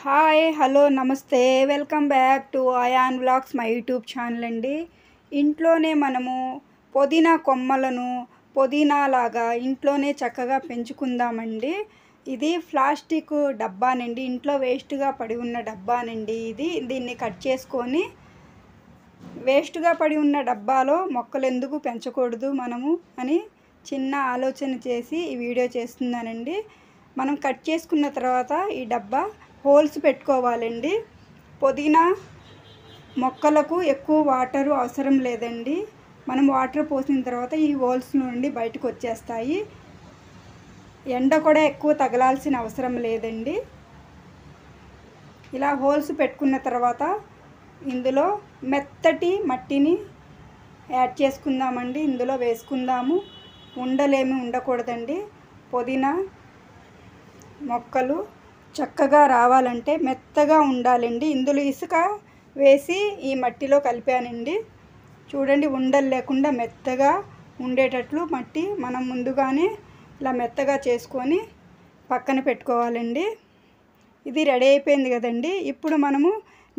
Hi hello namaste welcome back to Ayaan vlogs my YouTube channel అండి. ఇంట్లోనే మనము పుదీనా కొమ్మలను పుదీనాలాగా ఇంట్లోనే చక్కగా పెంచుకుందామండి. ఇది ప్లాస్టిక్ డబ్బానండి, ఇంట్లో వేస్ట్గా పడి ఉన్న డబ్బానండి. దీన్ని కట్ చేసుకొని వేస్ట్గా పడి ఉన్న డబ్బాలో మొక్కలు ఎందుకు పెంచకూడదు మనము అని చిన్న ఆలోచన చేసి ఈ వీడియో చేస్తున్నానండి. మనం కట్ చేసుకున్న తర్వాత ఈ డబ్బా హోల్స్ పెట్టుకోవాలండి. పుదీనా మొక్కలకు ఎక్కువ వాటర్ అవసరం లేదండి. మనం వాటర్ పోసిన తర్వాత ఈ హోల్స్ నుండి బయటకు వచ్చేస్తాయి. ఎండ కూడా ఎక్కువ తగలాల్సిన అవసరం లేదండి. ఇలా హోల్స్ పెట్టుకున్న తర్వాత ఇందులో మెత్తటి మట్టిని యాడ్ చేసుకుందామండి. ఇందులో వేసుకుందాము. ఉండలేమి ఉండకూడదండి. పుదీనా మొక్కలు చక్కగా రావాలంటే మెత్తగా ఉండాలండి. ఇందులో ఇసుక వేసి ఈ మట్టిలో కలిపానండి. చూడండి, ఉండలు లేకుండా మెత్తగా ఉండేటట్లు మట్టి మనం ముందుగానే ఇలా మెత్తగా చేసుకొని పక్కన పెట్టుకోవాలండి. ఇది రెడీ అయిపోయింది కదండి. ఇప్పుడు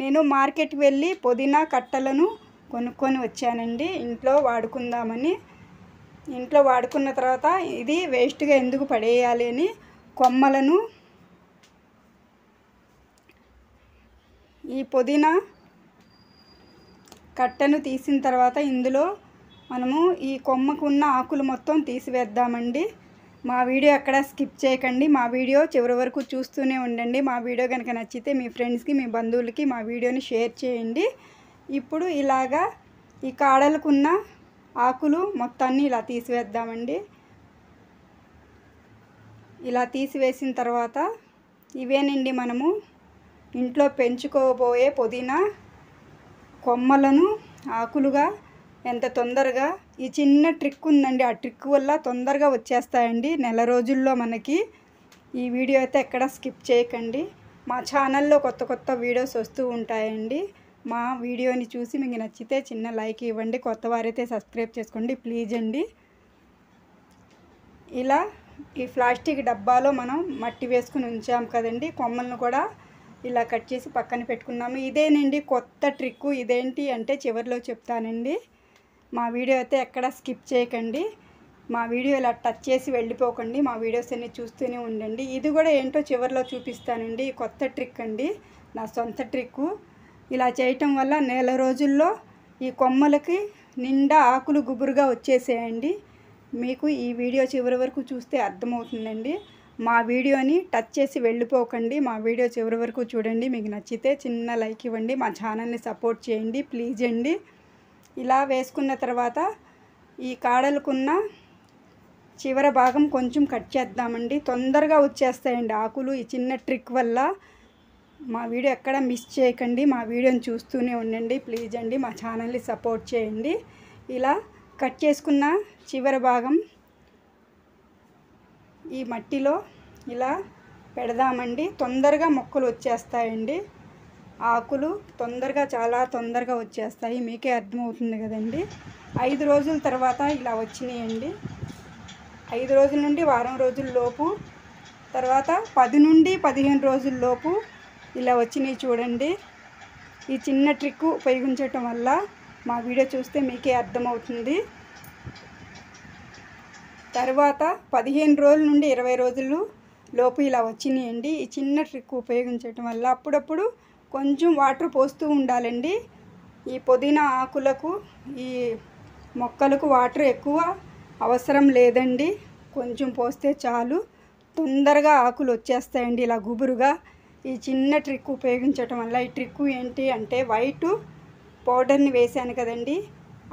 నేను మార్కెట్కి వెళ్ళి పుదీనా కట్టలను కొనుక్కొని వచ్చానండి. ఇంట్లో వాడుకుందామని. ఇంట్లో వాడుకున్న తర్వాత ఇది వేస్ట్గా ఎందుకు పడేయాలి అని కొమ్మలను ఈ పుదీనా కట్టను తీసిన తర్వాత ఇందులో మనము ఈ కొమ్మకు ఉన్న ఆకులు మొత్తం తీసివేద్దామండి. మా వీడియో ఎక్కడ స్కిప్ చేయకండి. మా వీడియో చివరి వరకు చూస్తూనే ఉండండి. మా వీడియో కనుక నచ్చితే మీ ఫ్రెండ్స్కి మీ బంధువులకి మా వీడియోని షేర్ చేయండి. ఇప్పుడు ఇలాగా ఈ కాడలకున్న ఆకులు మొత్తాన్ని ఇలా తీసివేద్దామండి. ఇలా తీసివేసిన తర్వాత ఇవేనండి మనము ఇంట్లో పెంచుకోబోయే పుదీనా కొమ్మలను ఆకులుగా ఎంత తొందరగా ఈ చిన్న ట్రిక్ ఉందండి. ఆ ట్రిక్ వల్ల తొందరగా వచ్చేస్తాయండి నెల రోజుల్లో మనకి. ఈ వీడియో అయితే ఎక్కడ స్కిప్ చేయకండి. మా ఛానల్లో కొత్త కొత్త వీడియోస్ వస్తూ ఉంటాయండి. మా వీడియోని చూసి మీకు నచ్చితే చిన్న లైక్ ఇవ్వండి. కొత్త వారైతే సబ్స్క్రైబ్ చేసుకోండి ప్లీజ్ అండి. ఇలా ఈ ప్లాస్టిక్ డబ్బాలో మనం మట్టి వేసుకుని ఉంచాం కదండి. కొమ్మలను కూడా ఇలా కట్ చేసి పక్కన పెట్టుకున్నాము. ఇదేనండి కొత్త ట్రిక్. ఇదేంటి అంటే చివరిలో చెప్తానండి. మా వీడియో అయితే ఎక్కడ స్కిప్ చేయకండి. మా వీడియో ఇలా టచ్ చేసి వెళ్ళిపోకండి. మా వీడియోస్ అన్ని చూస్తూనే ఉండండి. ఇది కూడా ఏంటో చివరిలో చూపిస్తానండి. కొత్త ట్రిక్ అండి, నా సొంత ట్రిక్. ఇలా చేయటం వల్ల నెల రోజుల్లో ఈ కొమ్మలకి నిండా ఆకులు గుబురుగా వచ్చేసేయండి. మీకు ఈ వీడియో చివరి వరకు చూస్తే అర్థమవుతుందండి. మా వీడియోని టచ్ చేసి వెళ్ళిపోకండి. మా వీడియో చివరి వరకు చూడండి. మీకు నచ్చితే చిన్న లైక్ ఇవ్వండి. మా ఛానల్ని సపోర్ట్ చేయండి ప్లీజ్ అండి. ఇలా వేసుకున్న తర్వాత ఈ కాడలకున్న చివరి భాగం కొంచెం కట్ చేద్దామండి. తొందరగా వచ్చేస్తాయండి ఆకులు ఈ చిన్న ట్రిక్ వల్ల. మా వీడియో ఎక్కడ మిస్ చేయకండి. మా వీడియోని చూస్తూనే ఉండండి ప్లీజ్ అండి. మా ఛానల్ని సపోర్ట్ చేయండి. ఇలా కట్ చేసుకున్న చివరి భాగం ఈ మట్టిలో ఇలా పెడదామండి. తొందరగా మొక్కలు వచ్చేస్తాయండి. ఆకులు చాలా తొందరగా వచ్చేస్తాయి. మీకే అర్థమవుతుంది కదండి. 5 రోజుల తర్వాత ఇలా వచ్చినాయండి. 5 రోజుల నుండి వారం రోజుల లోపు, తర్వాత 10 నుండి 15 రోజుల లోపు ఇలా వచ్చినాయి చూడండి. ఈ చిన్న ట్రిక్ ఉపయోగించటం వల్ల మా వీడియో చూస్తే మీకే అర్థమవుతుంది. తర్వాత 15 రోజుల నుండి 20 రోజులు లోపు ఇలా వచ్చినాయండి. ఈ చిన్న ట్రిక్ ఉపయోగించటం వల్ల అప్పుడప్పుడు కొంచెం వాటర్ పోస్తూ ఉండాలండి. ఈ పుదీనా ఆకులకు ఈ మొక్కలకు వాటర్ ఎక్కువ అవసరం లేదండి. కొంచెం పోస్తే చాలు, తొందరగా ఆకులు వచ్చేస్తాయండి ఇలా గుబురుగా. ఈ చిన్న ట్రిక్ ఉపయోగించటం వల్ల. ఈ ట్రిక్ ఏంటి అంటే వైట్ పౌడర్ని వేసాను కదండి.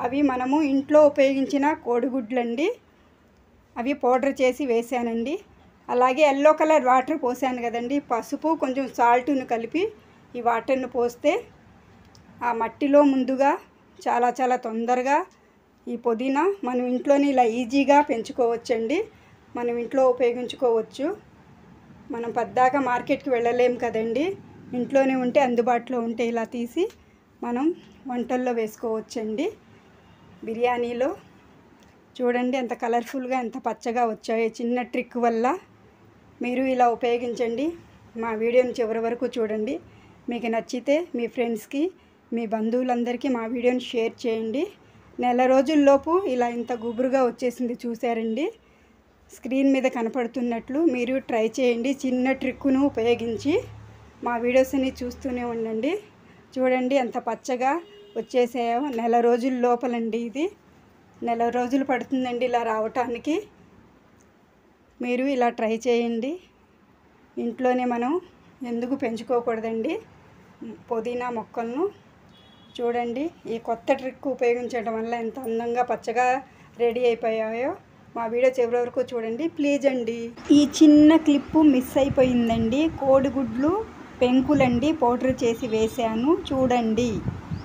అవి మనము ఇంట్లో ఉపయోగించిన కోడిగుడ్లండి. అవి పౌడర్ చేసి వేసానండి. అలాగే ఎల్లో కలర్ వాటర్ పోసాను కదండి. పసుపు కొంచెం సాల్ట్ను కలిపి ఈ వాటర్ను పోస్తే ఆ మట్టిలో ముందుగా చాలా తొందరగా ఈ పుదీనా మనం ఇంట్లోనే ఇలా ఈజీగా పెంచుకోవచ్చండి. మనం ఇంట్లో ఉపయోగించుకోవచ్చు. మనం పద్దాక మార్కెట్కి వెళ్ళలేము కదండి. ఇంట్లోనే ఉంటే అందుబాటులో ఉంటే ఇలా తీసి మనం వంటల్లో వేసుకోవచ్చండి. బిర్యానీలో చూడండి ఎంత కలర్ఫుల్గా ఎంత పచ్చగా వచ్చాయో చిన్న ట్రిక్ వల్ల. మీరు ఇలా ఉపయోగించండి. మా వీడియోని చివరి వరకు చూడండి. మీకు నచ్చితే మీ ఫ్రెండ్స్కి, మీ బంధువులందరికీ మా వీడియోని షేర్ చేయండి. నెల రోజుల్లోపు ఇలా ఇంత గుబురుగా వచ్చేసింది చూసారండి. స్క్రీన్ మీద కనపడుతున్నట్లు మీరు ట్రై చేయండి. చిన్న ట్రిక్కును ఉపయోగించి మా వీడియోస్ని చూస్తూనే ఉండండి. చూడండి ఎంత పచ్చగా వచ్చేసాయో. నెల రోజుల లోపలండి, ఇది నెల రోజులు పడుతుందండి ఇలా రావటానికి. మీరు ఇలా ట్రై చేయండి. ఇంట్లోనే మనం ఎందుకు పెంచుకోకూడదండి పుదీనా మొక్కలను. చూడండి ఈ కొత్త ట్రిక్ ఉపయోగించడం వల్ల ఎంత అందంగా పచ్చగా రెడీ అయిపోయాయో. మా వీడియో చివరి వరకు చూడండి ప్లీజ్ అండి. ఈ చిన్న క్లిప్పు మిస్ అయిపోయిందండి. కోడిగుడ్లు పెంకులండి పౌడర్ చేసి వేసాను చూడండి.